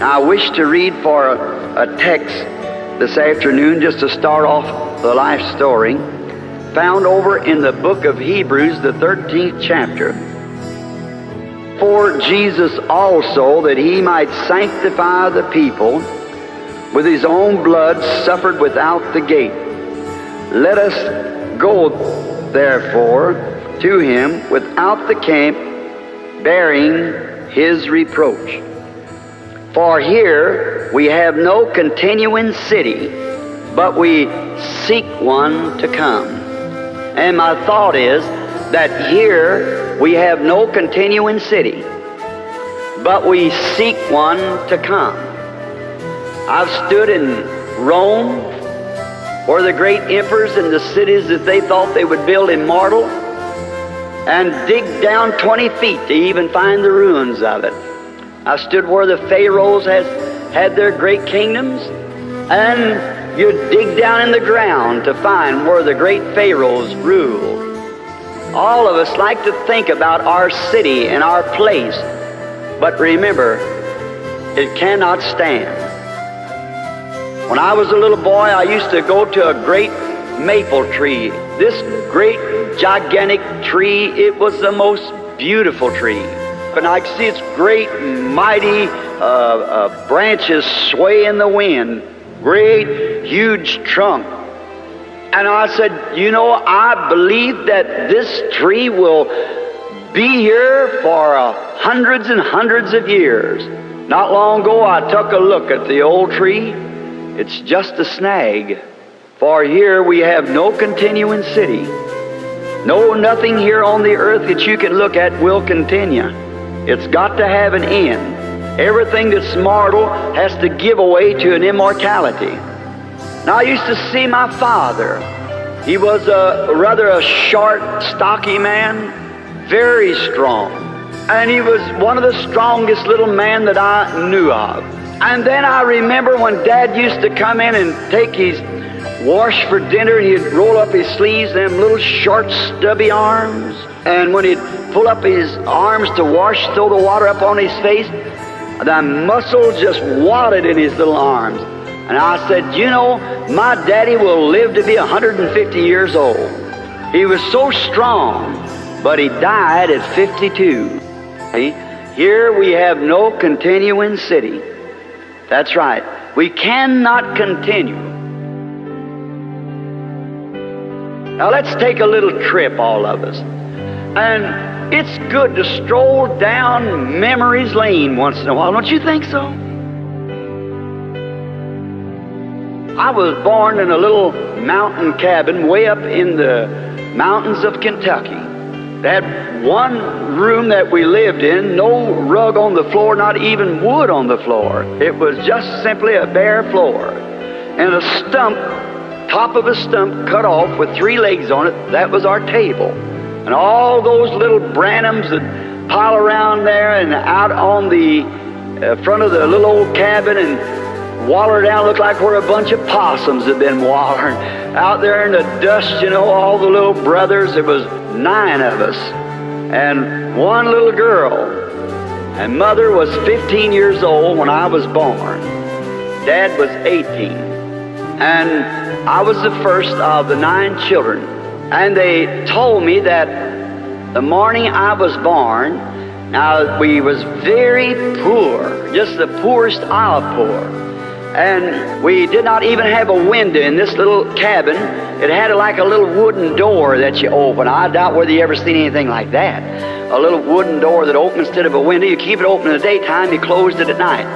Now, I wish to read for a text this afternoon just to start off the life story, found over in the book of Hebrews, the 13th chapter. For Jesus also, that he might sanctify the people, with his own blood suffered without the gate. Let us go, therefore, to him without the camp, bearing his reproach. For here we have no continuing city, but we seek one to come. And my thought is that here we have no continuing city, but we seek one to come. I've stood in Rome, where the great emperors and the cities that they thought they would build immortal, and dig down 20 feet to even find the ruins of it. I stood where the pharaohs had their great kingdoms, and you dig down in the ground to find where the great pharaohs ruled. All of us like to think about our city and our place, but remember, it cannot stand. When I was a little boy, I used to go to a great maple tree. This great, gigantic tree, it was the most beautiful tree. And I could see its great, mighty branches sway in the wind, great, huge trunk. And I said, you know, I believe that this tree will be here for hundreds and hundreds of years. Not long ago, I took a look at the old tree. It's just a snag. For here we have no continuing city. No, nothing here on the earth that you can look at will continue. It's got to have an end. Everything that's mortal has to give away to an immortality. Now, I used to see my father. He was rather a short, stocky man, very strong. And he was one of the strongest little men that I knew of. And then I remember when Dad used to come in and take his wash for dinner, and he'd roll up his sleeves, them little short, stubby arms. And when he'd pull up his arms to wash, throw the water up on his face, the muscles just wadded in his little arms. And I said, you know, my daddy will live to be 150 years old. He was so strong, but he died at 52. See? Here we have no continuing city. That's right. We cannot continue. Now let's take a little trip, all of us. And it's good to stroll down memory's lane once in a while. Don't you think so? I was born in a little mountain cabin way up in the mountains of Kentucky. They had one room that we lived in, no rug on the floor, not even wood on the floor. It was just simply a bare floor. And a stump, top of a stump cut off with 3 legs on it, that was our table. And all those little Branhams that pile around there and out on the front of the little old cabin and waller down, looked like where a bunch of possums had been wallering. Out there in the dust, you know, all the little brothers, there was 9 of us, and 1 little girl. And Mother was 15 years old when I was born. Dad was 18. And I was the first of the 9 children. And they told me that the morning I was born, now we was very poor, just the poorest of poor. And we did not even have a window in this little cabin. It had like a little wooden door that you open. I doubt whether you ever seen anything like that. A little wooden door that opens instead of a window. You keep it open in the daytime, you closed it at night.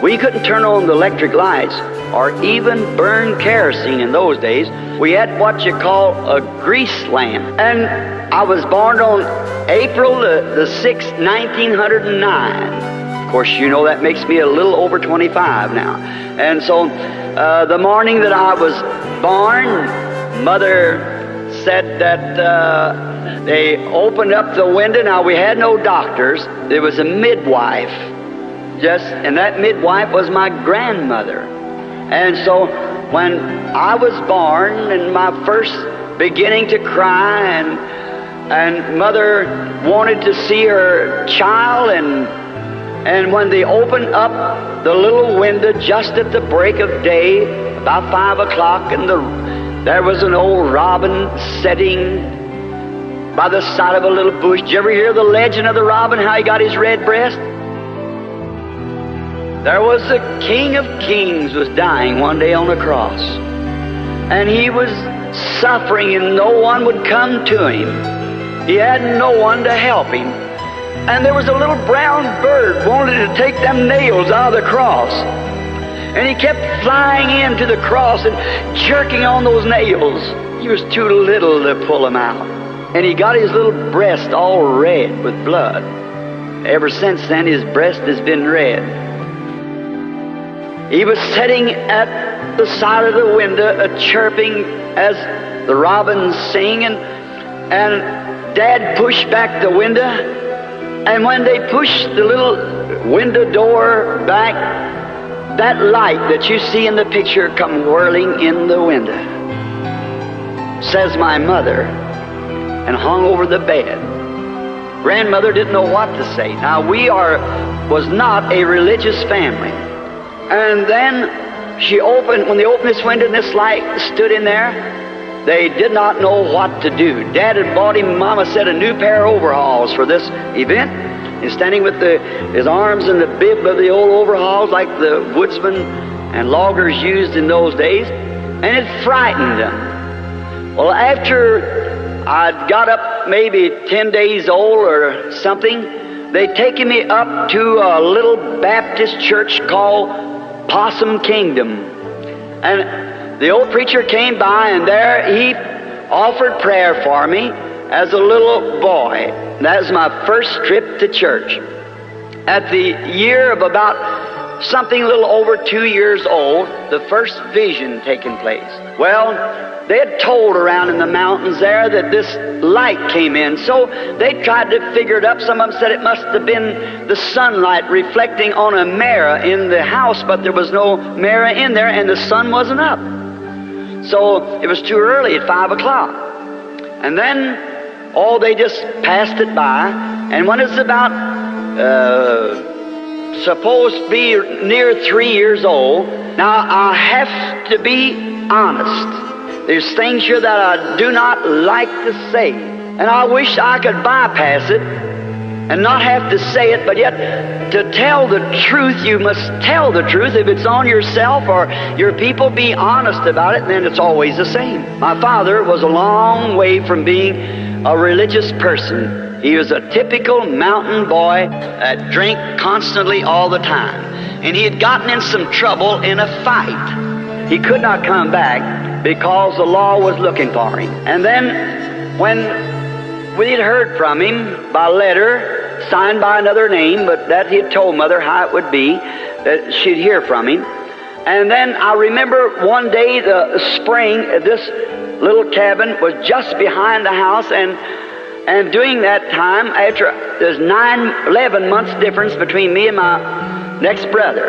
We couldn't turn on the electric lights or even burn kerosene in those days. We had what you call a grease lamp. And I was born on April the 6th, 1909. Of course, you know that makes me a little over 25 now. And so the morning that I was born, Mother said that they opened up the window. Now, we had no doctors. There was a midwife. And that midwife was my grandmother. And so when I was born and my first beginning to cry, and Mother wanted to see her child, and And when they opened up the little window just at the break of day, about 5 o'clock, and there was an old robin sitting by the side of a little bush. Did you ever hear the legend of the robin, how he got his red breast? There was the King of Kings was dying one day on a cross. And he was suffering and no one would come to him. He had no one to help him. And there was a little brown bird wanted to take them nails out of the cross. And he kept flying into the cross and jerking on those nails. He was too little to pull them out. And he got his little breast all red with blood. Ever since then, his breast has been red. He was sitting at the side of the window, chirping as the robins sing, and Dad pushed back the window. And when they pushed the little window door back, that light that you see in the picture come whirling in the window. Says my mother, and hung over the bed. Grandmother didn't know what to say. Now was not a religious family. And then when they opened this window and this light stood in there, they did not know what to do. Dad had bought him, Mama said, a new pair of overalls for this event. He's standing with his arms in the bib of the old overalls like the woodsmen and loggers used in those days, and it frightened them. Well, after I'd got up maybe 10 days old or something, they'd taken me up to a little Baptist church called Possum Kingdom. And the old preacher came by, and there he offered prayer for me as a little boy. That was my first trip to church. At the year of about something a little over 2 years old, the first vision taking place. Well, they had told around in the mountains there that this light came in, so they tried to figure it up. Some of them said it must have been the sunlight reflecting on a mirror in the house, but there was no mirror in there, and the sun wasn't up. So it was too early at 5 o'clock. And then, they just passed it by, and when it's about supposed to be near 3 years old, now I have to be honest. There's things here that I do not like to say, and I wish I could bypass it and not have to say it, but yet to tell the truth, you must tell the truth. If it's on yourself or your people, be honest about it, then it's always the same. My father was a long way from being a religious person. He was a typical mountain boy that drank constantly all the time. And he had gotten in some trouble in a fight. He could not come back because the law was looking for him. And then when we had heard from him by letter, signed by another name, but that he had told Mother how it would be, that she'd hear from him. And then I remember one day, the spring, this little cabin was just behind the house, and during that time, after there's 11 months difference between me and my next brother,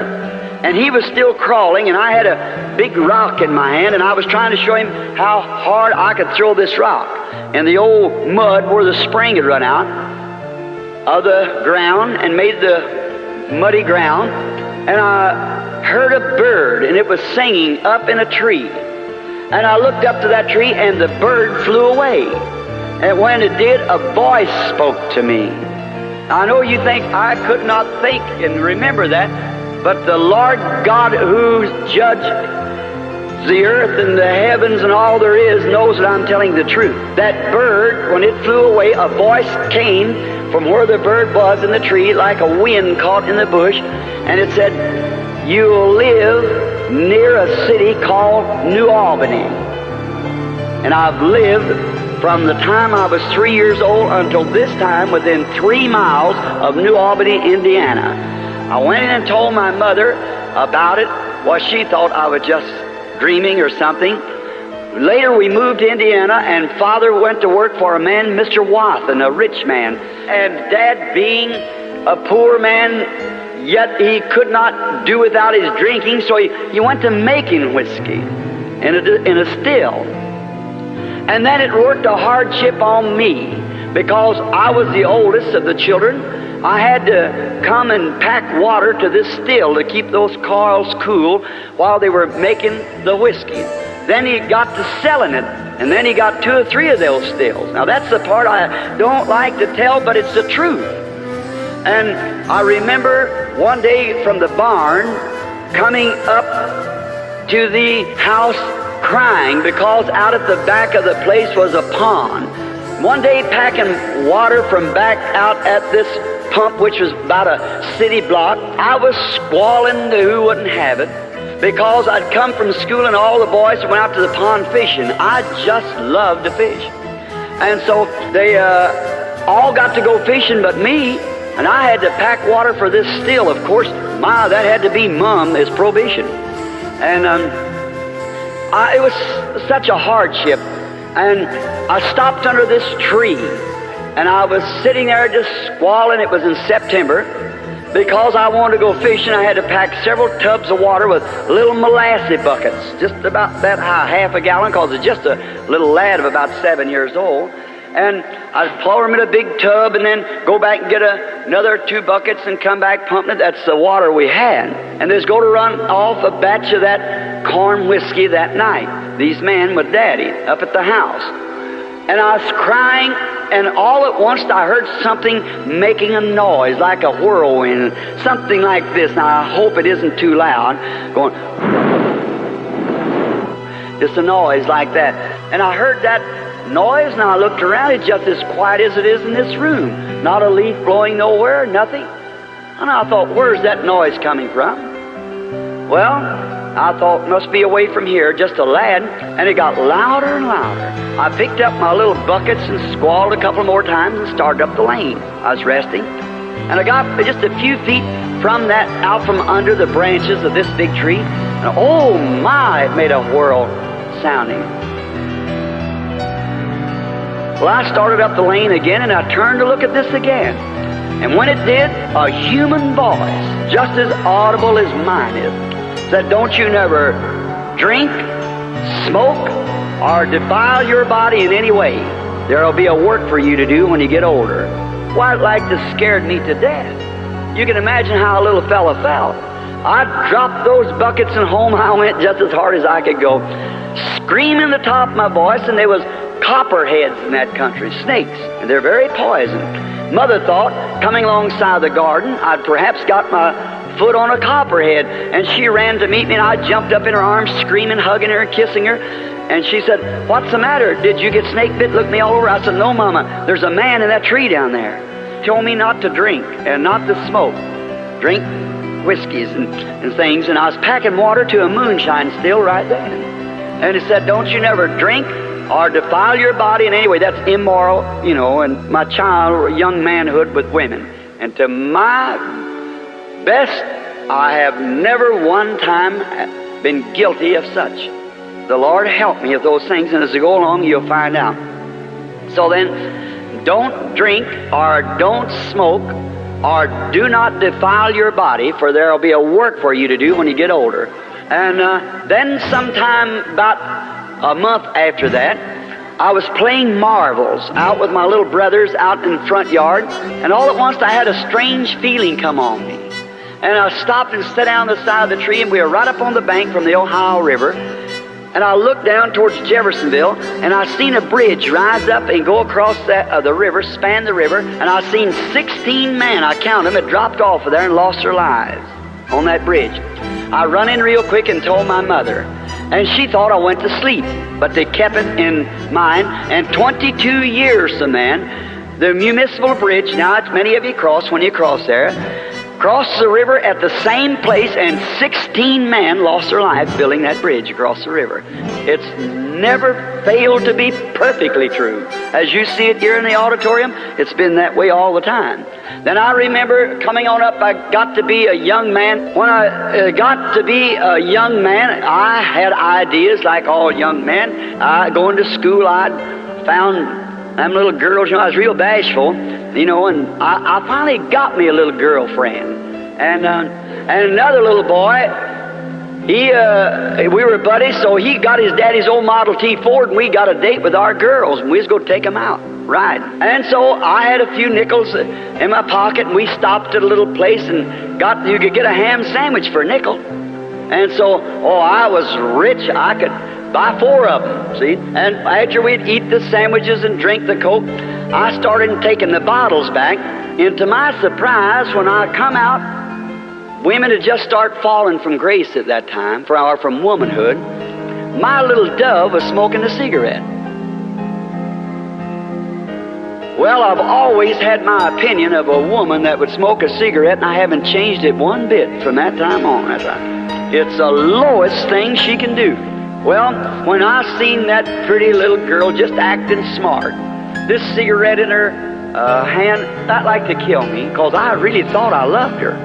and he was still crawling, and I had a big rock in my hand, and I was trying to show him how hard I could throw this rock. And the old mud where the spring had run out of the ground and made the muddy ground, and I heard a bird, and it was singing up in a tree. And I looked up to that tree, and the bird flew away. And when it did, a voice spoke to me. I know you think I could not think and remember that, but the Lord God who judged the earth and the heavens and all there is knows that I'm telling the truth. That bird, when it flew away, a voice came from where the bird was in the tree like a wind caught in the bush, and it said, "You'll live near a city called New Albany." And I've lived from the time I was 3 years old until this time within 3 miles of New Albany, Indiana. I went in and told my mother about it. Well, she thought I was just dreaming or something. Later we moved to Indiana, and Father went to work for a man, Mr. Wathen, a rich man. And Dad, being a poor man, yet he could not do without his drinking, so he went to making whiskey in a still. And then it worked a hardship on me. because I was the oldest of the children, I had to come and pack water to this still to keep those coils cool while they were making the whiskey. Then he got to selling it, and then he got 2 or 3 of those stills. Now that's the part I don't like to tell, but it's the truth. And I remember one day from the barn coming up to the house crying because out at the back of the place was a pond. One day packing water from back out at this pump, which was about a city block, I was squalling to who wouldn't have it because I'd come from school and all the boys went out to the pond fishing. I just loved to fish. And so they all got to go fishing but me, and I had to pack water for this still. Of course, that had to be mum is prohibition. And it was such a hardship. And I stopped under this tree, and I was sitting there just squalling. It was in September. Because I wanted to go fishing, I had to pack several tubs of water with little molasses buckets, just about that high, half a gallon, because it's just a little lad of about 7 years old. And I'd pour them in a big tub and then go back and get another 2 buckets and come back pumping it. That's the water we had. And there's going to run off a batch of that corn whiskey that night. These men with Daddy up at the house. And I was crying, and all at once I heard something making a noise like a whirlwind, something like this. Now I hope it isn't too loud, going, just a noise like that. And I heard that noise, and I looked around. It's just as quiet as it is in this room. Not a leaf blowing nowhere, nothing. And I thought, where's that noise coming from? Well, I thought it must be away from here, just a lad, and it got louder and louder. I picked up my little buckets and squalled a couple more times and started up the lane. I was resting, and I got just a few feet from that, out from under the branches of this big tree, and oh my, it made a whirl sounding. Well, I started up the lane again, and I turned to look at this again. And when it did, a human voice, just as audible as mine is, said, don't you never drink, smoke, or defile your body in any way. There'll be a work for you to do when you get older. Well, it like to scared me to death. You can imagine how a little fella felt. I dropped those buckets and home I went just as hard as I could go, screaming the top of my voice, and there was copperheads in that country, snakes, and they're very poisonous. Mother thought, coming alongside the garden, I'd perhaps got my foot on a copperhead, and she ran to meet me, and I jumped up in her arms, screaming, hugging her, kissing her, and she said, what's the matter? Did you get snake bit? Looked me all over. I said, no, Mama, there's a man in that tree down there. Told me not to drink and not to smoke. Drink whiskeys and things, and I was packing water to a moonshine still right then. And he said, don't you never drink or defile your body in any way. That's immoral, and my child, young manhood with women. And to my best, I have never one time been guilty of such. The Lord help me of those things, and as you go along, you'll find out. So then, don't drink or don't smoke or do not defile your body, for there will be a work for you to do when you get older. And then sometime about a month after that, I was playing marbles out with my little brothers out in the front yard, and all at once I had a strange feeling come on me. And I stopped and sat down on the side of the tree, and we were right up on the bank from the Ohio River. And I looked down towards Jeffersonville, and I seen a bridge rise up and go across the river, span the river, and I seen 16 men, I counted them, had dropped off of there and lost their lives on that bridge. I run in real quick and told my mother, and she thought I went to sleep, but they kept it in mind. And 22 years, the municipal bridge, now it's many of you cross when you cross there, crossed the river at the same place, and 16 men lost their lives building that bridge across the river. It's never failed to be perfectly true. As you see it here in the auditorium, it's been that way all the time. Then I remember coming on up, I got to be a young man. When I got to be a young man, I had ideas like all young men. Going to school, I found them little girls, I was real bashful, and I finally got me a little girlfriend. And another little boy, we were buddies, so he got his daddy's old Model T Ford, and we got a date with our girls, and we was going to take them out. Right. And so I had a few nickels in my pocket, and we stopped at a little place and you could get a ham sandwich for a nickel. And so, I was rich. I could buy 4 of them, see? And after we'd eat the sandwiches and drink the Coke, I started taking the bottles back. And to my surprise, when I come out, women had just started falling from grace at that time, or from womanhood. My little dove was smoking a cigarette. Well, I've always had my opinion of a woman that would smoke a cigarette, and I haven't changed it one bit from that time on. It's the lowest thing she can do. Well, when I seen that pretty little girl just acting smart, this cigarette in her hand, that like to kill me, because I really thought I loved her.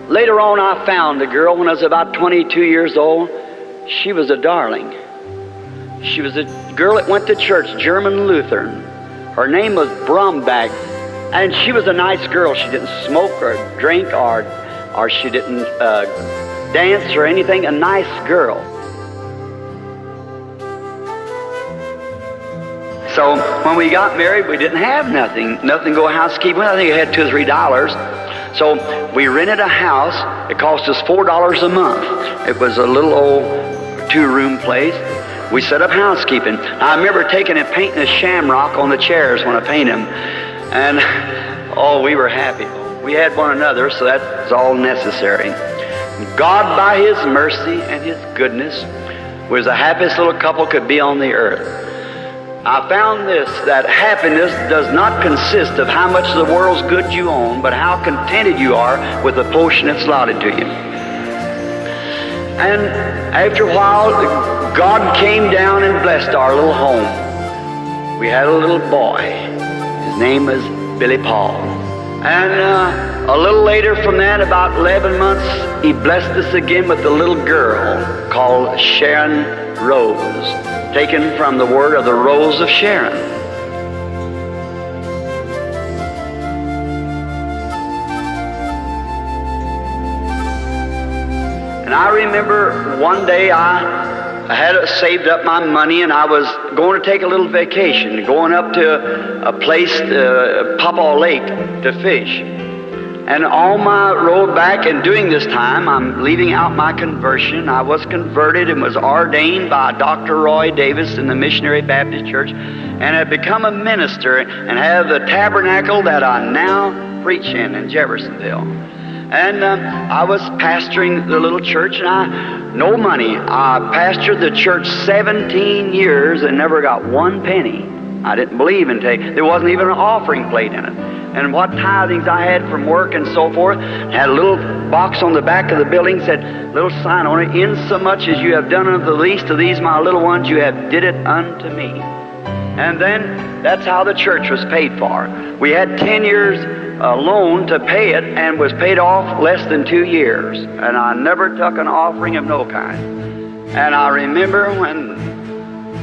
Later on, I found a girl when I was about 22 years old. She was a darling. She was a girl that went to church, German Lutheran. Her name was Brombach, and she was a nice girl. She didn't smoke or drink or she didn't dance or anything. A nice girl. So when we got married, we didn't have nothing go housekeeping. I think I had $2 or $3. So we rented a house. It cost us $4 a month. It was a little old 2-room place. We set up housekeeping. I remember taking and painting a shamrock on the chairs when I painted them. And, we were happy. We had one another, so that's all necessary. God, by His mercy and His goodness, was the happiest little couple could be on the earth. I found this, that happiness does not consist of how much of the world's good you own, but how contented you are with the portion that's allotted to you. And after a while, God came down and blessed our little home. We had a little boy. His name was Billy Paul. And a little later from that, about 11 months, He blessed us again with a little girl called Sharon Rose, taken from the word of the Rose of Sharon. And I remember one day I had saved up my money, and I was going to take a little vacation, going up to a place, Papa Lake, to fish. And on my road back, and during this time, I'm leaving out my conversion. I was converted and was ordained by Dr. Roy Davis in the Missionary Baptist Church, and had become a minister and have the tabernacle that I now preach in Jeffersonville. And I was pastoring the little church, and no money. I pastored the church 17 years and never got one penny. I didn't believe in taking. There wasn't even an offering plate in it. And what tithings I had from work and so forth, had a little box on the back of the building, said, little sign on it, "Insomuch as you have done unto the least of these my little ones, you have did it unto me." And then that's how the church was paid for. We had 10 years loan to pay it, and was paid off less than 2 years. And I never took an offering of no kind. And I remember when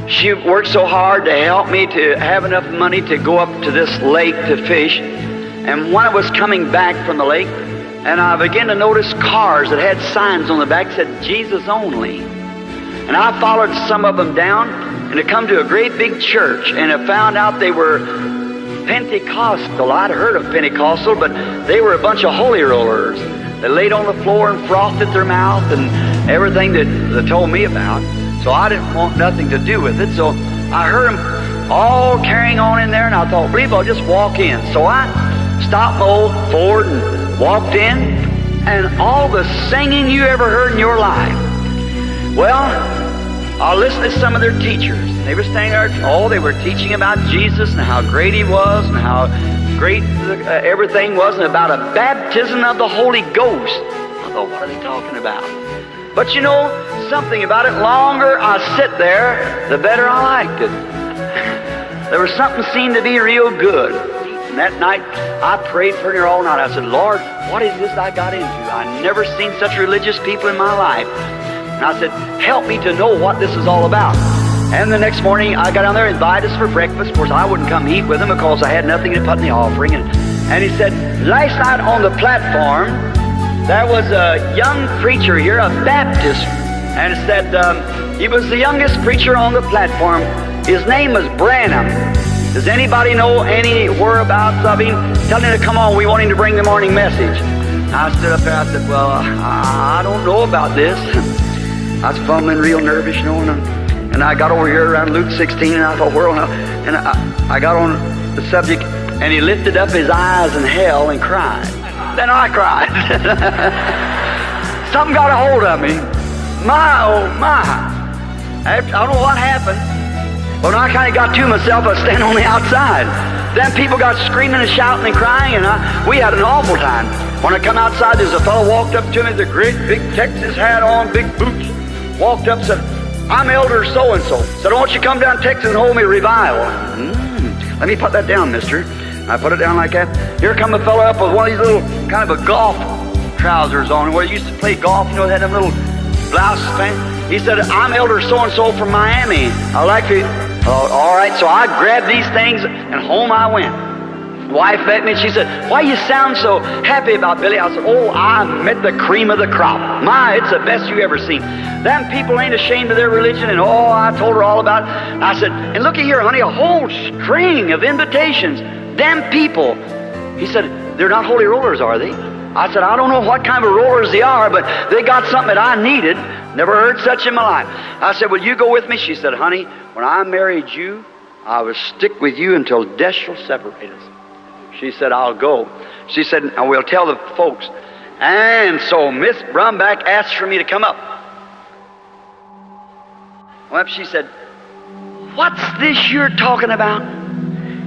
she worked so hard to help me to have enough money to go up to this lake to fish. And when I was coming back from the lake, and I began to notice cars that had signs on the back that said Jesus only. And I followed some of them down, and I come to a great big church, and I found out they were Pentecostal. I'd heard of Pentecostal, but they were a bunch of holy rollers. They laid on the floor and frothed at their mouth and everything that they told me about. So I didn't want nothing to do with it. So I heard them all carrying on in there, and I thought, I believe I'll just walk in. So I stopped my old Ford and walked in, and all the singing you ever heard in your life. Well, I listened to some of their teachers. They were standing there, they were teaching about Jesus and how great He was and how great everything was, and about a baptism of the Holy Ghost. I thought, what are they talking about? But you know, something about it, longer I sit there, the better I liked it. There was something seemed to be real good. And that night, I prayed for her all night. I said, Lord, what is this I got into? I never seen such religious people in my life. And I said, help me to know what this is all about. And the next morning, I got down there and invited us for breakfast. Of course, I wouldn't come eat with him because I had nothing to put in the offering. And he said, last night on the platform, there was a young preacher here, a Baptist and said he was the youngest preacher on the platform. His name was Branham. Does anybody know any whereabouts of him? Tell him to come on, we want him to bring the morning message. I stood up there, I said, well, I don't know about this. I was fumbling real nervous, you know, and I got over here around Luke 16, and I thought, where on earth? And I got on the subject, and he lifted up his eyes in hell and cried. Then I cried. Something got a hold of me. My, oh my. I don't know what happened, but when I kind of got to myself, I was standing on the outside. Then people got screaming and shouting and crying, and we had an awful time. When I come outside, there's a fellow walked up to me with a great big Texas hat on, big boots. Walked up and said, I'm Elder so-and-so. Said, won't you come down to Texas and hold me revival? Let me put that down, mister. I put it down like that. Here come a fellow up with one of these little kind of a golf trousers on, where he used to play golf, you know, they had them little blouse thing. He said, I'm Elder so-and-so from Miami. I'd like to... Oh, all right, so I grabbed these things, and home I went. Wife met me, and she said, why you sound so happy about Billy? I said, oh, I met the cream of the crop. My, it's the best you ever seen. Them people ain't ashamed of their religion, and oh, I told her all about it. And I said, and looky here, honey, a whole string of invitations. Them people. He said, they're not holy rollers, are they? I said, I don't know what kind of rollers they are, but they got something that I needed. Never heard such in my life. I said, will you go with me? She said, honey, when I married you, I would stick with you until death shall separate us. She said, I'll go. She said, I will tell the folks. And so Miss Brumback asked for me to come up. Well, she said, what's this you're talking about?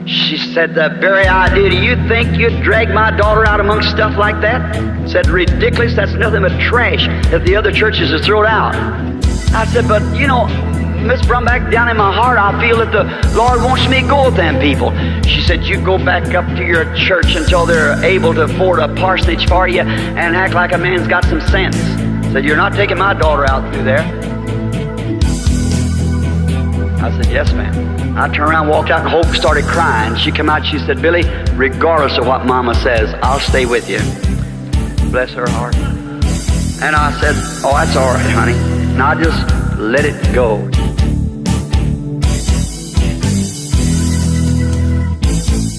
She said, the very idea. Do you think you'd drag my daughter out amongst stuff like that? Said, ridiculous. That's nothing but trash that the other churches have thrown out. I said, but you know, Miss Brumback, down in my heart, I feel that the Lord wants me to go with them people. She said, you go back up to your church until they're able to afford a parsonage for you and act like a man's got some sense. Said, you're not taking my daughter out through there. I said, yes, ma'am. I turned around, walked out, and Hope started crying. She came out, she said, Billy, regardless of what Mama says, I'll stay with you. Bless her heart. And I said, oh, that's all right, honey. And I just let it go.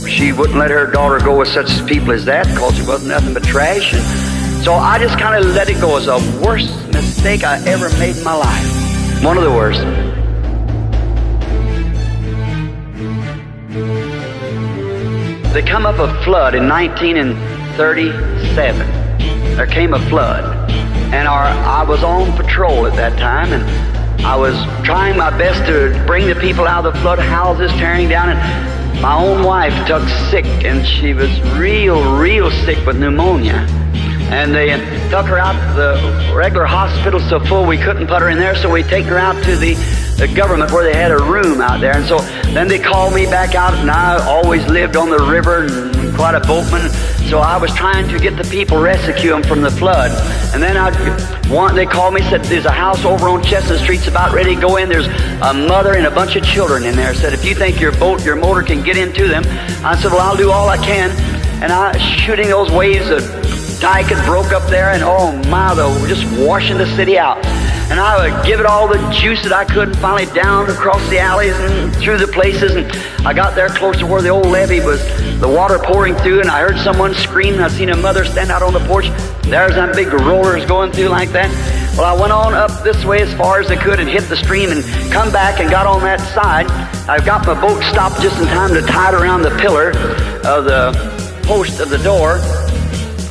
She wouldn't let her daughter go with such people as that because it wasn't nothing but trash. And so I just kind of let it go. It was the worst mistake I ever made in my life. One of the worst. There come up a flood in 1937. There came a flood. And I was on patrol at that time, and I was trying my best to bring the people out of the flood houses, tearing down, and my own wife took sick, and she was real sick with pneumonia. And they took her out to the regular hospital so full we couldn't put her in there, so we take her out to the government where they had a room out there. And so then they called me back out, and I always lived on the river and quite a boatman. So I was trying to get the people, rescue them from the flood. And then they called me, said, there's a house over on Chestnut Street's about ready to go in. There's a mother and a bunch of children in there. Said, if you think your motor can get into them. I said, well, I'll do all I can. And I shooting those waves, the dike had broke up there, and oh my, they were just washing the city out. And I would give it all the juice that I could, and finally down across the alleys and through the places. And I got there close to where the old levee was, the water pouring through, and I heard someone scream, and I seen a mother stand out on the porch. There's them big rollers going through like that. Well, I went on up this way as far as I could and hit the stream and come back and got on that side. I got my boat stopped just in time to tie it around the pillar of the post of the door,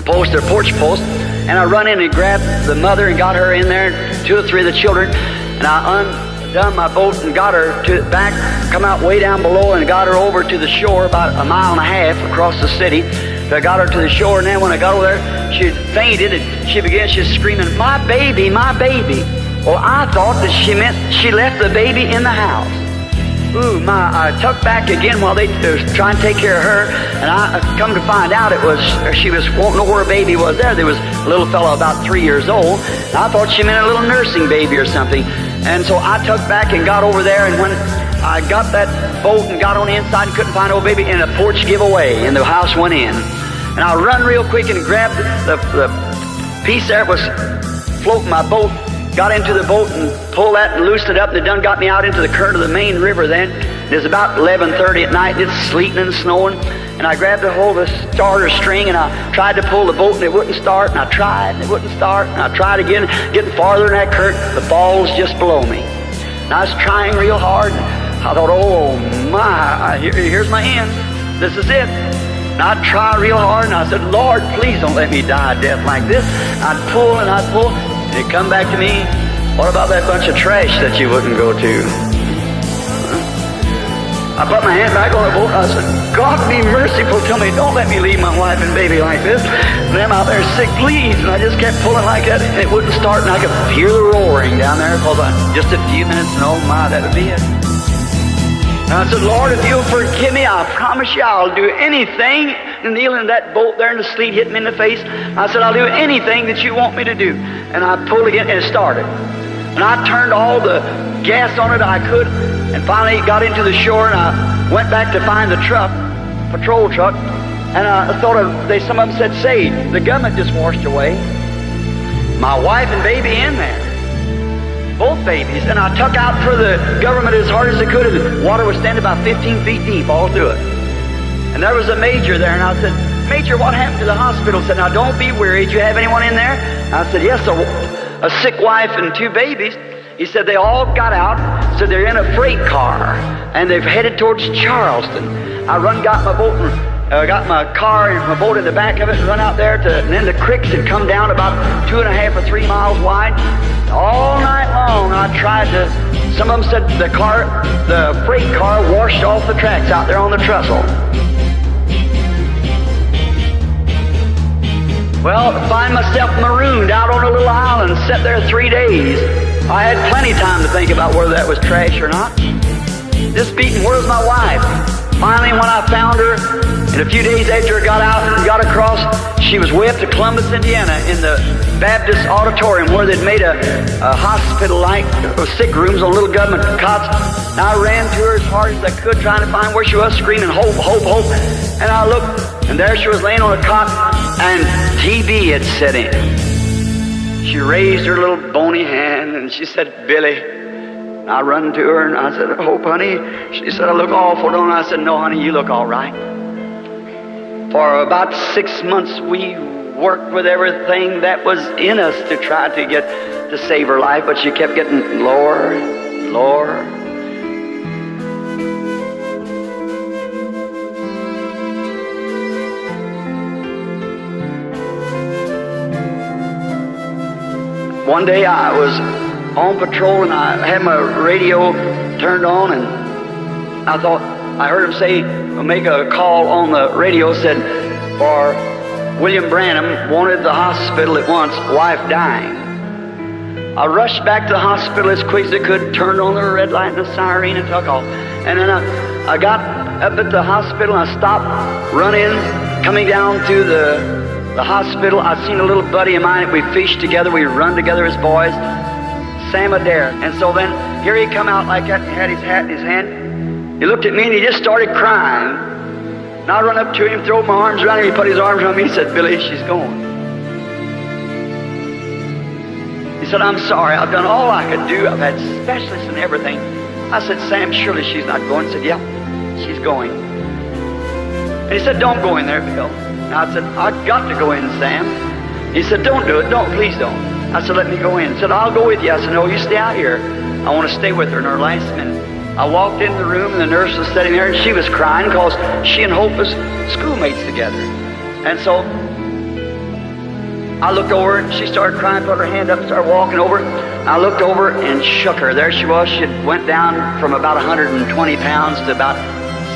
post or porch post. And I run in and grabbed the mother and got her in there, 2 or 3 of the children, and I undone my boat and got her back, come out way down below and got her over to the shore about a mile and a half across the city. So I got her to the shore, and then when I got over there, she fainted, and she began just screaming, my baby, my baby. Well, I thought that she meant she left the baby in the house. Ooh, I tucked back again while they were trying to take care of her, and I come to find out she was wanting to know where her baby was there. There was a little fellow about 3 years old, and I thought she meant a little nursing baby or something. And so I tucked back and got over there, and when I got that boat and got on the inside and couldn't find old baby, and the porch gave away, and the house went in. And I run real quick and grabbed the piece there that was floating my boat, got into the boat and pulled that and loosened it up, and they done got me out into the current of the main river then. It was about 11:30 at night, and it's sleeting and snowing, and I grabbed a hold of the starter string, and I tried to pull the boat, and it wouldn't start, and I tried, and it wouldn't start, and I tried again, getting farther in that current. The ball's just below me. And I was trying real hard, and I thought, oh my, here's my end. This is it. And I'd try real hard, and I said, Lord, please don't let me die a death like this. I'd pull, and it'd come back to me, what about that bunch of trash that you wouldn't go to? I put my hand back on the boat, and I said, God be merciful to me. Don't let me leave my wife and baby like this. And them out there sick, please. And I just kept pulling like that, and it wouldn't start, and I could hear the roaring down there, because just a few minutes, and oh my, that would be it. And I said, Lord, if you'll forgive me, I promise you I'll do anything. And kneeling in that boat there, and the sleet hit me in the face, I said, I'll do anything that you want me to do. And I pulled again, and it started. And I turned all the gas on it I could, and finally got into the shore, and I went back to find the truck, patrol truck, and I thought some of them said, saved. The government just washed away. My wife and baby in there. Both babies. And I took out for the government as hard as I could, and the water was standing about 15 feet deep all through it. And there was a major there, and I said, Major, what happened to the hospital? He said, now don't be worried. Do you have anyone in there? I said, yes, a sick wife and 2 babies. He said they all got out, so they're in a freight car, and they've headed towards Charleston. I got my boat and got my car and my boat in the back of it and run out there and then the creeks had come down about 2.5 or 3 miles wide. All night long I tried to, some of them said the freight car washed off the tracks out there on the trestle. Well, I find myself marooned out on a little island and sat there 3 days. I had plenty of time to think about whether that was trash or not. Just beating, where's my wife? Finally, when I found her, and a few days after I got out and got across, she was way up to Columbus, Indiana, in the Baptist auditorium where they'd made a hospital-like, sick rooms on little government cots. And I ran to her as hard as I could, trying to find where she was, screaming, hope, hope, hope. And I looked, and there she was laying on a cot, and TB had set in. She raised her little bony hand, and she said, Billy. And I run to her, and I said, Hope, honey. She said, I look awful, don't I? I said, no, honey, you look all right. For about 6 months, we worked with everything that was in us to try to save her life, but she kept getting lower, lower. One day I was on patrol, and I had my radio turned on, and I thought, I heard him say, make a call on the radio, said, for William Branham, wanted the hospital at once, wife dying. I rushed back to the hospital as quick as I could, turned on the red light and the siren and took off. And then I got up at the hospital, and I stopped running, coming down to the hospital. I seen a little buddy of mine, we fished together, we run together as boys, Sam Adair. And so then, here he come out like that, and had his hat in his hand. He looked at me, and he just started crying. And I run up to him, throw my arms around him, he put his arms around me, he said, Billy, she's going. He said, I'm sorry, I've done all I could do, I've had specialists and everything. I said, Sam, surely she's not going. He said, yeah, she's going. And he said, don't go in there, Bill. And I said, I've got to go in, Sam. He said, don't do it, please don't. I said, let me go in. He said, I'll go with you. I said, no, you stay out here. I want to stay with her in her last minute. I walked into the room, and the nurse was sitting there, and she was crying because she and Hope was schoolmates together. And so I looked over, and she started crying, put her hand up, started walking over. I looked over and shook her. There she was. She went down from about 120 pounds to about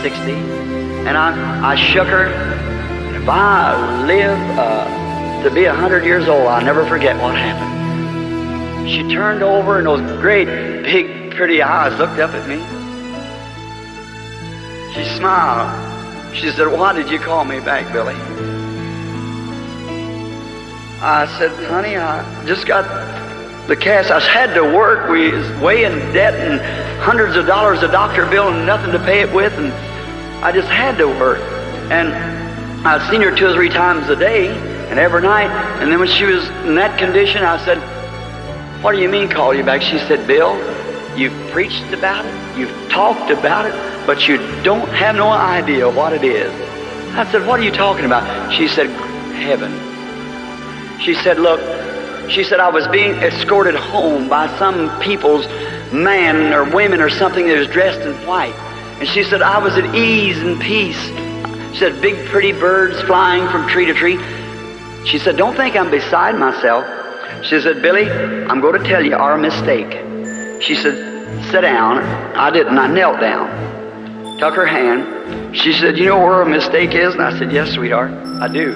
60. And I shook her. And if I live to be 100 years old, I'll never forget what happened. She turned over, and those great, big, pretty eyes looked up at me. She smiled. She said, why did you call me back, Billy? I said, honey, I just got the cast. I had to work. We was way in debt and hundreds of dollars a doctor bill and nothing to pay it with, and I just had to work. And I'd seen her 2 or 3 times a day and every night. And then when she was in that condition, I said, What do you mean call you back? She said, Bill, you've preached about it, you've talked about it, but you don't have no idea what it is. I said, what are you talking about? She said, heaven. She said, look, she said, I was being escorted home by some people's man or women or something that was dressed in white. And she said, I was at ease and peace. She said, big pretty birds flying from tree to tree. She said, don't think I'm beside myself. She said, Billy, I'm going to tell you our mistake. She said, sit down. I didn't. I knelt down. Took her hand. She said, you know where our mistake is? And I said, yes, sweetheart, I do.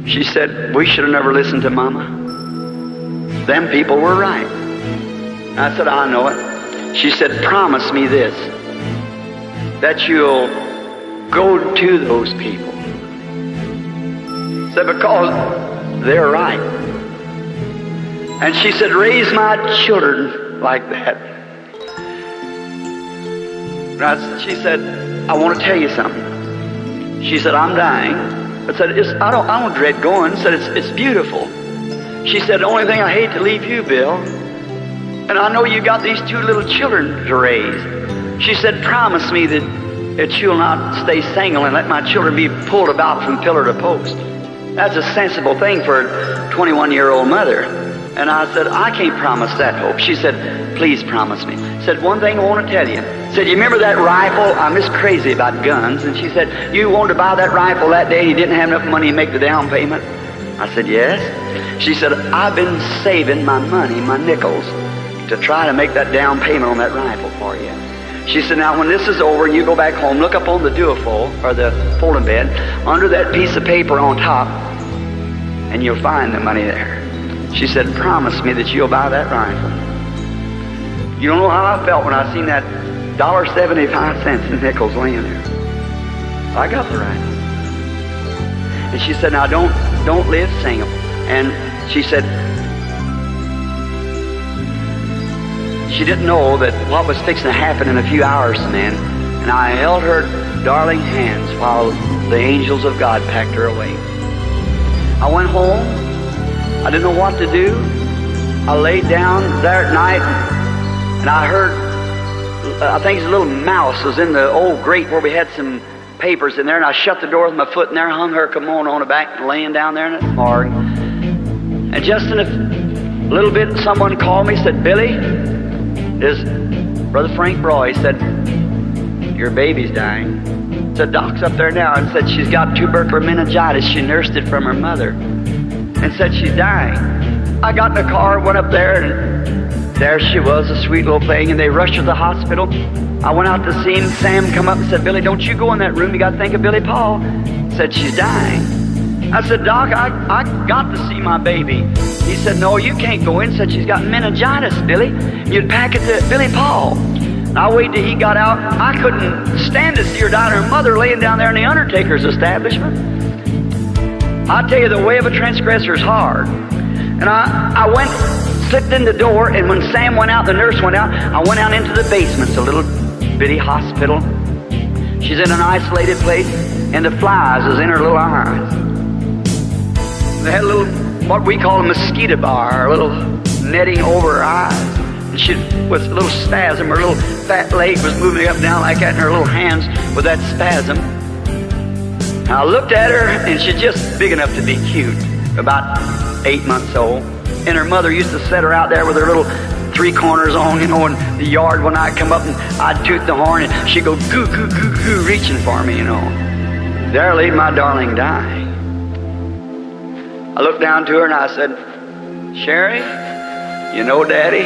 She said, we should have never listened to Mama. Them people were right. I said, I know it. She said, promise me this, that you'll go to those people. Said, because they're right. And she said, raise my children like that. And she said, I want to tell you something. She said, I'm dying. I said, I don't dread going. Said, it's beautiful. She said, the only thing I hate to leave you, Bill. And I know you got these 2 little children to raise. She said, promise me that you'll not stay single and let my children be pulled about from pillar to post. That's a sensible thing for a 21-year-old mother. And I said, I can't promise that, Hope. She said, please promise me. Said, one thing I want to tell you. Said, you remember that rifle? I'm just crazy about guns. And she said, you wanted to buy that rifle that day and you didn't have enough money to make the down payment? I said, yes. She said, I've been saving my money, my nickels, to try to make that down payment on that rifle for you. She said, now when this is over and you go back home, look up on the duofold, or the folding bed, under that piece of paper on top, and you'll find the money there. She said, promise me that you'll buy that rifle. You don't know how I felt when I seen that $1.75 in nickels laying there. I got the rifle. And she said, now don't live single. And she said, she didn't know that what was fixing to happen in a few hours, man. And I held her darling hands while the angels of God packed her away. I went home. I didn't know what to do. I laid down there at night, and I heard, I think a little mouse was in the old grate where we had some papers in there, and I shut the door with my foot in there, hung her kimono on the back, laying down there in the morgue. And just in a little bit, someone called me, said, Billy, is Brother Frank Roy, said, your baby's dying. Said, Doc's up there now, and said she's got tubercular meningitis. She nursed it from her mother. And said she's dying. I got in the car, went up there, and there she was, a sweet little thing, and they rushed her to the hospital. I went out to see him. Sam come up and said, Billy, don't you go in that room. You got to think of Billy Paul. Said she's dying. I said, Doc, I got to see my baby. He said, no, you can't go in. Said she's got meningitis, Billy. You'd pack it to Billy Paul. And I waited till he got out. I couldn't stand to see her die and her mother laying down there in the undertaker's establishment. I tell you, the way of a transgressor is hard. And I went, slipped in the door, and when Sam went out, the nurse went out, I went out into the basement. It's a little bitty hospital. She's in an isolated place, and the flies is in her little eyes. They had a little, what we call a mosquito bar, a little netting over her eyes. And she was a little spasm. Her little fat leg was moving up and down like that, and her little hands with that spasm. And I looked at her, and she's just big enough to be cute, about 8 months old. And her mother used to set her out there with her little 3 corners on, you know, in the yard when I'd come up and I'd toot the horn, and she'd go goo, goo, goo, goo, reaching for me, you know. There laid my darling dying. I looked down to her and I said, Sherry, you know Daddy?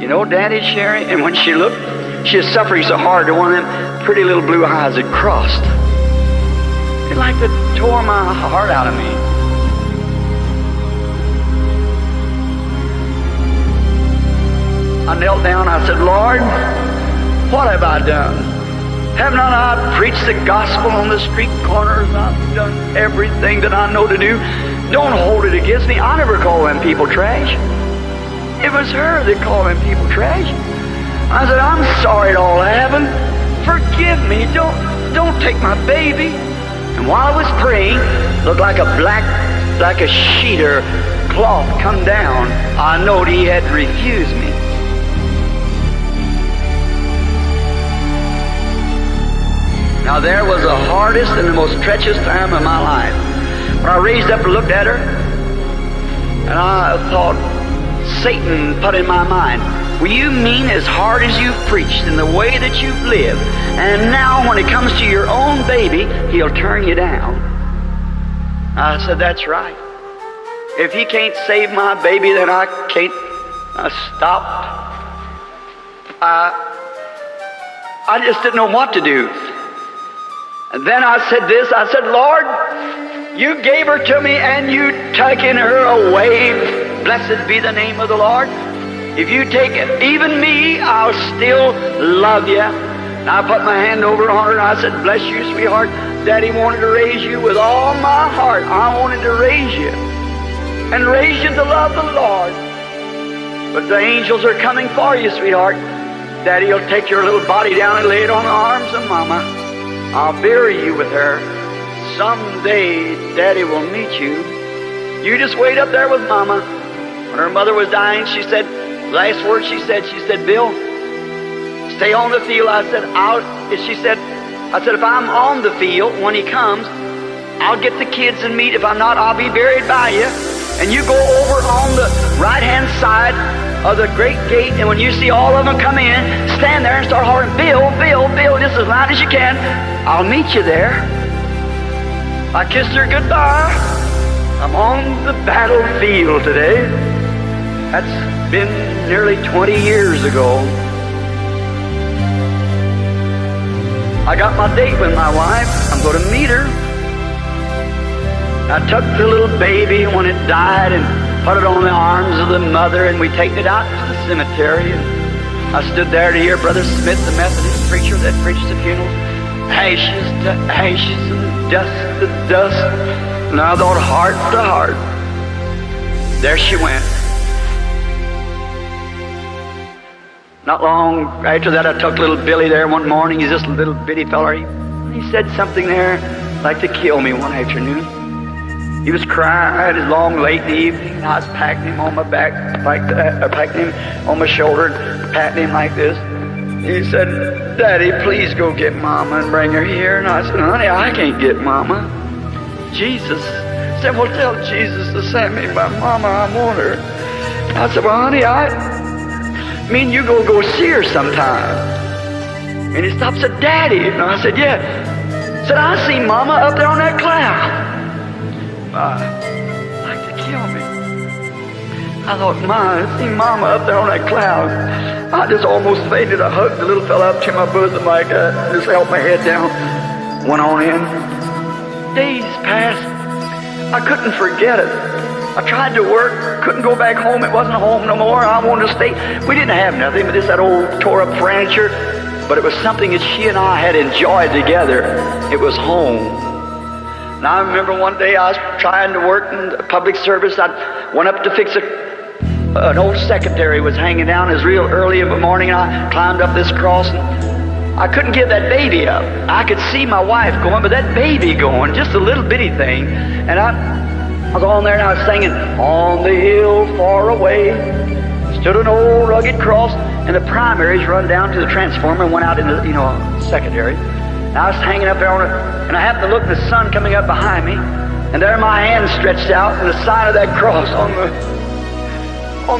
You know Daddy, Sherry? And when she looked, she was suffering so hard that one of them pretty little blue eyes had crossed. It like it tore my heart out of me. I knelt down, I said, Lord, what have I done? Have not I preached the gospel on the street corners? I've done everything that I know to do. Don't hold it against me. I never call them people trash. It was her that called them people trash. I said, I'm sorry it all happened. Forgive me. Don't take my baby. And while I was praying, looked like a sheet or cloth come down, I knowed he had refused me. Now there was the hardest and the most treacherous time of my life. When I raised up and looked at her, and I thought, Satan put in my mind, well, you mean as hard as you've preached and the way that you've lived, and now when it comes to your own baby, he'll turn you down. I said, that's right. If he can't save my baby, then I can't. I stopped. I just didn't know what to do. And then I said this, I said, Lord, you gave her to me and you taken her away. Blessed be the name of the Lord. If you take even me, I'll still love you. And I put my hand over on her and I said, bless you, sweetheart. Daddy wanted to raise you with all my heart. I wanted to raise you and raise you to love the Lord. But the angels are coming for you, sweetheart. Daddy will take your little body down and lay it on the arms of Mama. I'll bury you with her. Someday Daddy will meet you. You just wait up there with Mama. When her mother was dying, she said, last word she said, Bill, stay on the field. I said, if I'm on the field when he comes, I'll get the kids and meet. If I'm not, I'll be buried by you. And you go over on the right-hand side of the great gate, and when you see all of them come in, stand there and start hollering, Bill, Bill, Bill, just as loud as you can. I'll meet you there. I kissed her goodbye. I'm on the battlefield today. That's been nearly 20 years ago. I got my date with my wife. I'm going to meet her. I took the little baby when it died and put it on the arms of the mother, and we take it out to the cemetery. And I stood there to hear Brother Smith, the Methodist preacher that preached the funeral, ashes to ashes and dust to dust. And I thought, heart to heart, there she went. Not long after that, I took little Billy there one morning. He's just a little bitty feller. He said something there like to kill me one afternoon. He was crying. It was long, late in the evening, and I was patting him on my back like that, or patting him on my shoulder, and patting him like this. He said, Daddy, please go get Mama and bring her here. And I said, honey, I can't get Mama. Jesus said, well, tell Jesus to send me my Mama. I want her. I said, well, honey, I mean you go see her sometime. And he stopped and said, Daddy. And I said, yeah. He said, I see Mama up there on that cloud. Like to kill me. I thought, I see Mama up there on that cloud. I just almost fainted. I hugged the little fella up to my bosom like that, just held my head down. Went on in. Days passed. I couldn't forget it. I tried to work, couldn't go back home. It wasn't home no more. I wanted to stay. We didn't have nothing but just that old tore up furniture, but it was something that she and I had enjoyed together. It was home. And I remember one day I was trying to work in the public service. I went up to fix an old secretary was hanging down. It was real early in the morning, and I climbed up this cross, and I couldn't get that baby up. I could see my wife going, but that baby going, just a little bitty thing. And I was on there and I was singing, on the hill far away stood an old rugged cross, and the primaries run down to the transformer and went out into, secondary. And I was hanging up there on it, and I happened to look at the sun coming up behind me, and there my hand stretched out, and the sign of that cross on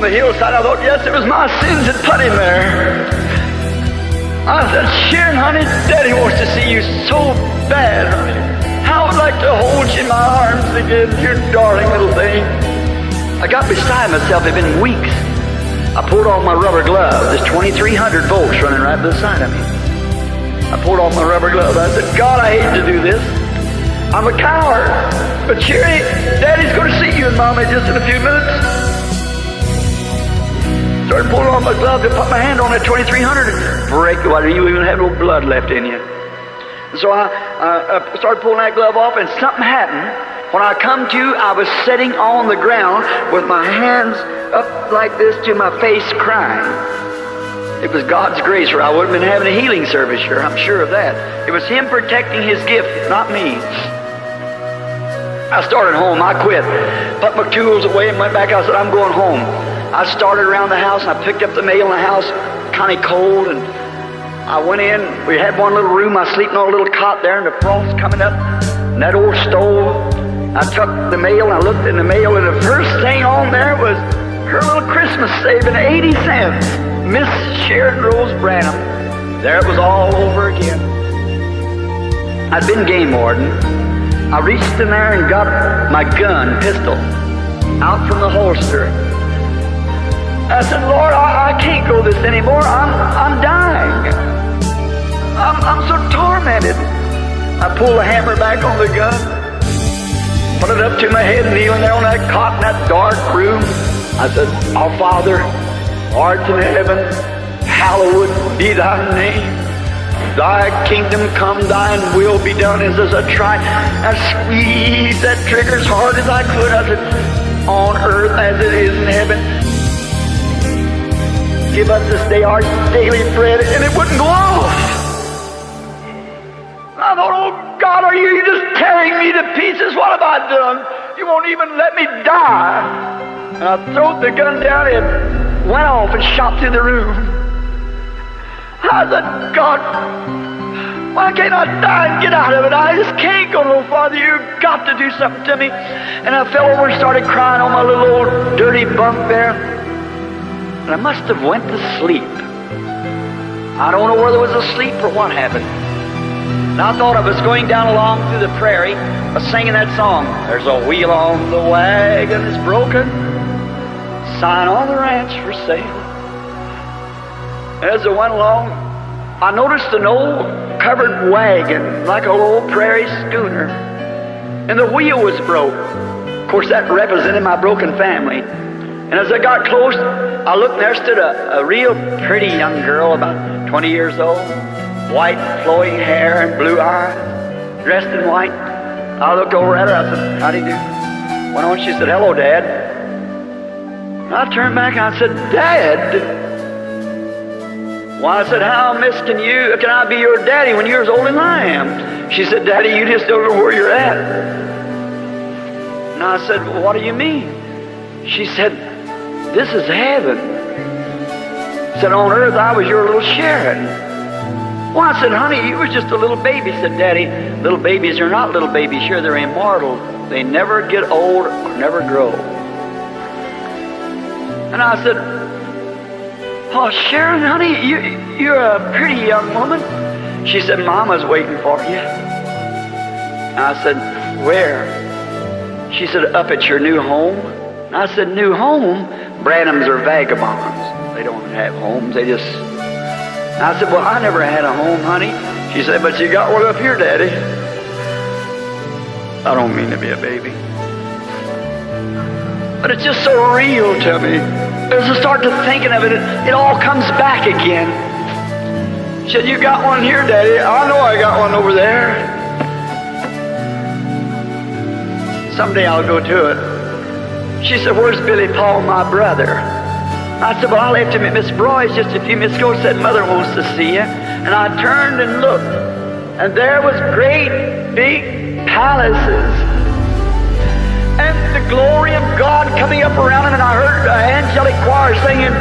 the hillside. I thought, yes, it was my sins that put him there. I said, Sharon, honey, Daddy wants to see you so bad, honey. I would like to hold you in my arms again, you darling little thing. I got beside myself. It had been weeks. I pulled off my rubber glove. There's 2,300 volts running right beside of me. I pulled off my rubber glove. I said, God, I hate to do this. I'm a coward. But Sherry, Daddy's going to see you and Mama just in a few minutes. Started pulling off my glove to put my hand on that 2,300 and break the water. You even have no blood left in you. And so I started pulling that glove off, and something happened. When I come to, I was sitting on the ground with my hands up like this to my face crying. It was God's grace, or I wouldn't have been having a healing service here. I'm sure of that. It was Him protecting His gift, not me. I started home. I quit. Put my tools away and went back. I said, I'm going home. I started around the house, and I picked up the mail in the house, kind of cold, and I went in. We had one little room. I was sleeping on a little cot there, and the frost coming up, and that old stove. I took the mail, and I looked in the mail, and the first thing on there was her little Christmas saving, 80 cents. Miss Sharon Rose Branham. There it was all over again. I'd been game warden. I reached in there and got my gun, pistol, out from the holster. I said, Lord, I can't go this anymore. I'm dying. I'm so tormented. I pulled the hammer back on the gun, put it up to my head, kneeling there on that cot in that dark room. I said, Our Father, art in heaven, hallowed be thy name. Thy kingdom come, thine will be done. As I tried, I squeezed that trigger as hard as I could. I said, on earth as it is in heaven. Give us this day our daily bread, and it wouldn't go off. I thought, oh God, are you just tearing me to pieces? What have I done? You won't even let me die. And I threw the gun down and went off and shot through the room. I said, God, why can't I die and get out of it? I just can't go no farther. You've got to do something to me. And I fell over and started crying on my little old dirty bunk there. And I must have went to sleep. I don't know whether it was asleep or what happened. And I thought I was going down along through the prairie, singing that song. There's a wheel on the wagon that's broken, sign on the ranch for sale. As I went along, I noticed an old covered wagon, like an old prairie schooner, and the wheel was broke. Of course, that represented my broken family. And as I got close, I looked, and there stood a real pretty young girl, about 20 years old, white flowing hair and blue eyes, dressed in white. I looked over at her. I said, how do you do? Went on. She said, hello, Dad. And I turned back and I said, Dad? Why, I said, how, miss, can I be your daddy when you're as old as I am? She said, Daddy, you just don't know where you're at. And I said, well, what do you mean? She said, this is heaven. Said, on earth I was your little Sharon. Well, I said, honey, you was just a little baby. Said, Daddy, little babies are not little babies. Sure, they're immortal. They never get old or never grow. And I said, oh, Sharon, honey, you're a pretty young woman. She said, Mama's waiting for you. And I said, where? She said, up at your new home. And I said, new home? Branhams are vagabonds. They don't have homes. They just... And I said, well, I never had a home, honey. She said, but you got one up here, Daddy. I don't mean to be a baby, but it's just so real to me. As I start to thinking of it, it all comes back again. She said, you got one here, Daddy. I know I got one over there. Someday I'll go to it. She said, where's Billy Paul, my brother? I said, well, I left him at Miss Broy's just a few minutes ago. Said, Mother wants to see you. And I turned and looked, and there was great big palaces, and the glory of God coming up around him, and I heard an angelic choir singing,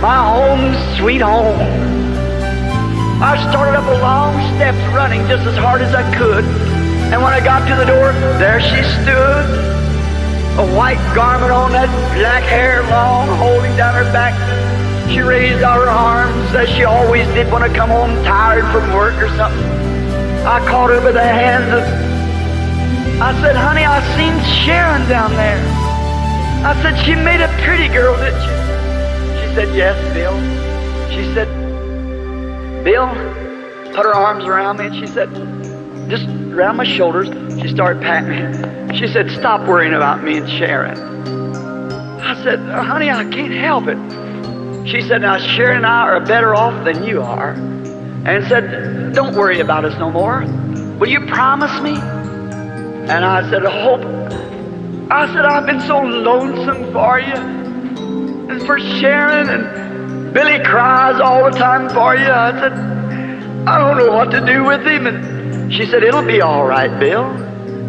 my home, sweet home. I started up a long steps running just as hard as I could, and when I got to the door, there she stood, a white garment on, that black hair long, holding down her back. She raised out her arms as she always did when I come home tired from work or something. I caught her by the hands and I said, honey, I seen Sharon down there. I said, she made a pretty girl, didn't she? She said, yes, Bill. She said, Bill, put her arms around me, and she said, just around my shoulders. She started patting me. She said, stop worrying about me and Sharon. I said, honey, I can't help it. She said, now, Sharon and I are better off than you are. And said, don't worry about us no more. Will you promise me? And I said, I said, I've been so lonesome for you and for Sharon, and Billy cries all the time for you. I said, I don't know what to do with him. And she said, it'll be all right, Bill.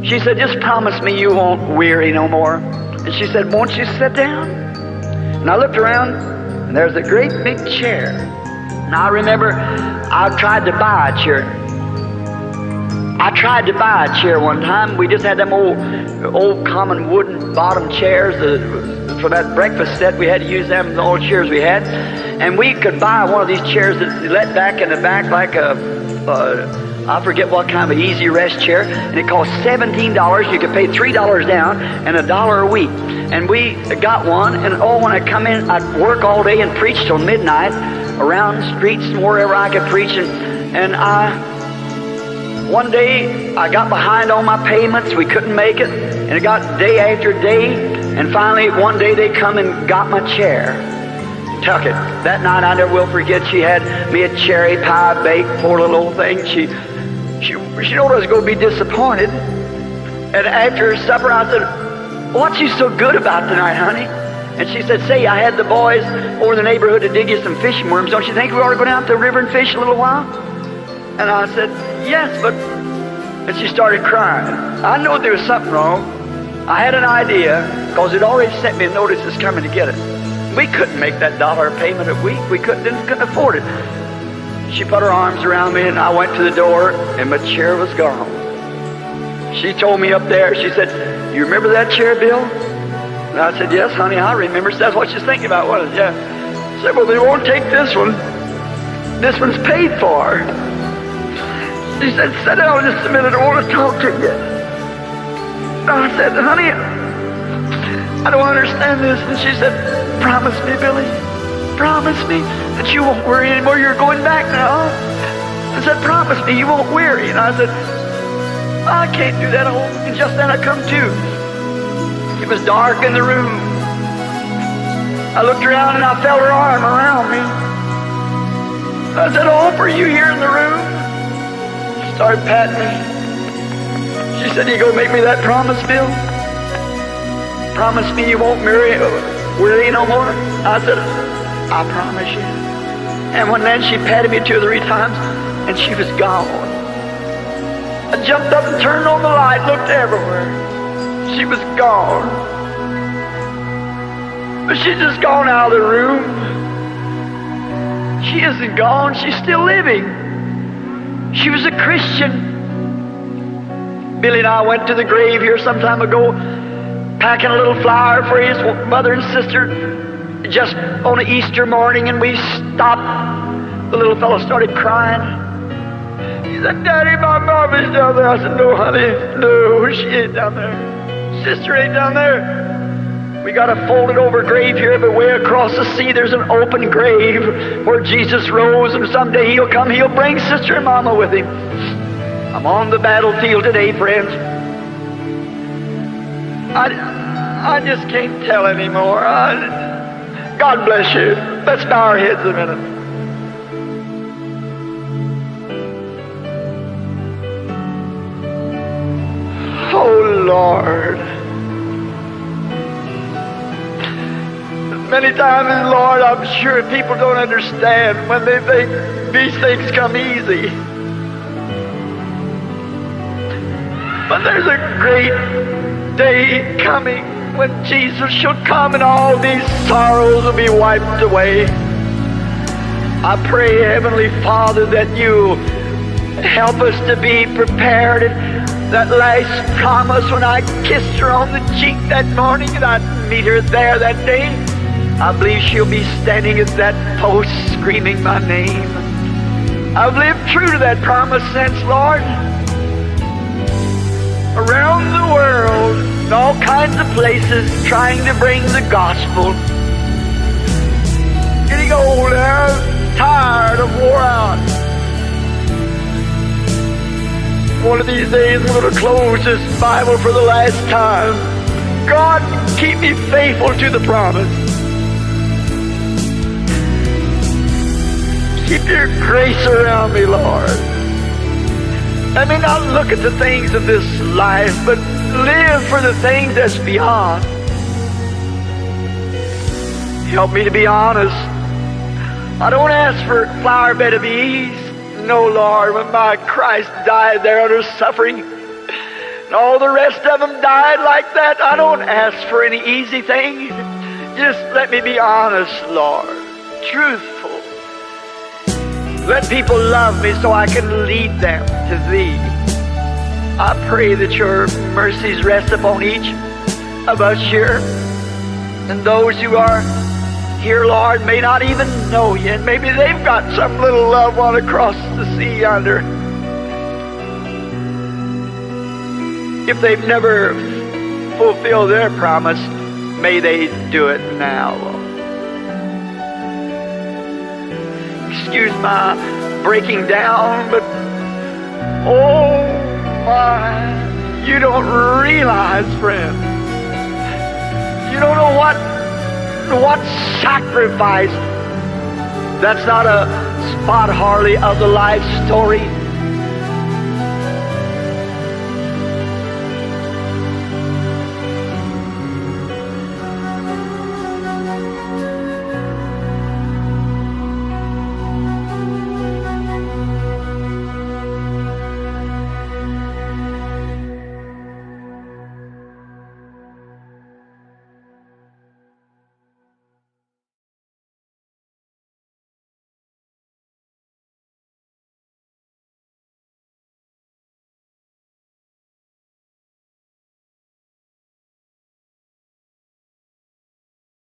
She said, just promise me you won't weary no more. And she said, won't you sit down? And I looked around, and there's a great big chair. And I remember I tried to buy a chair. I tried to buy a chair one time. We just had them old common wooden bottom chairs for that breakfast set. We had to use them, the old chairs we had. And we could buy one of these chairs that let back in the back like I forget what kind of easy rest chair, and it cost $17. You could pay $3 down and $1 a week. And we got one, and when I come in, I'd work all day and preach till midnight around the streets and wherever I could preach. And one day I got behind on my payments. We couldn't make it, and it got day after day. And finally, one day they come and got my chair, took it. That night I never will forget. She had me a cherry pie baked, poor little old thing. She knew I was going to be disappointed. And after supper, I said, what's you so good about tonight, honey? And she said, say, I had the boys over in the neighborhood to dig you some fishing worms. Don't you think we ought to go down to the river and fish a little while? And I said, yes, but... And she started crying. I knew there was something wrong. I had an idea, because it already sent me a notice it's coming to get it. We couldn't make that $1 payment a week. We couldn't afford it. She put her arms around me, and I went to the door, and my chair was gone. She told me up there, she said, you remember that chair, Bill? And I said, yes, honey, I remember. So that's what she's thinking about, wasn't it? Yeah. She said, well, they won't take this one. This one's paid for. She said, sit down just a minute, I want to talk to you. And I said, honey, I don't understand this. And she said, promise me, Billy, promise me that you won't worry anymore. You're going back now. I said, promise me you won't worry. And I said, I can't do that. And just then I come to. It was dark in the room. I looked around and I felt her arm around me. I said, Hope, are you here in the room? She started patting me. She said, you gonna make me that promise, Bill? Promise me you won't weary no more? I said, I promise you. And then she patted me 2 or 3 times, and she was gone. I jumped up and turned on the light, looked everywhere. She was gone. But she's just gone out of the room. She isn't gone, she's still living. She was a Christian. Billy and I went to the grave here some time ago, packing a little flower for his mother and sister just on an Easter morning, and we stopped. The little fellow started crying. He said, Daddy, my mom is down there. I said, no, honey, no, she ain't down there. Sister ain't down there. We got a folded over grave here, but way across the sea there's an open grave where Jesus rose, and someday he'll come, he'll bring Sister and Mama with him. I'm on the battlefield today, friends. I just can't tell anymore. God bless you. Let's bow our heads a minute. Oh, Lord. Many times, Lord, I'm sure people don't understand when they think these things come easy. But there's a great day coming when Jesus shall come and all these sorrows will be wiped away. I pray, Heavenly Father, that you help us to be prepared. And that last promise, when I kissed her on the cheek that morning and I'd meet her there that day, I believe she'll be standing at that post screaming my name. I've lived true to that promise since, Lord. Around the world, in all kinds of places, trying to bring the gospel. Getting old now, tired and wore out. One of these days I'm going to close this Bible for the last time. God, keep me faithful to the promise. Keep your grace around me, Lord. Let me not look at the things of this life, but live for the things that's beyond. Help me to be honest. I don't ask for a flower bed of ease. No, Lord, when my Christ died there under suffering, and all the rest of them died like that. I don't ask for any easy thing. Just let me be honest, Lord, truthful. Let people love me so I can lead them to Thee. I pray that Your mercies rest upon each of us here, and those who are here, Lord, may not even know You, and maybe they've got some little loved one across the sea yonder. If they've never fulfilled their promise, may they do it now, Lord. Excuse my breaking down, but oh my, you don't realize, friend. You don't know what sacrifice. That's not a spot hardly of the life story.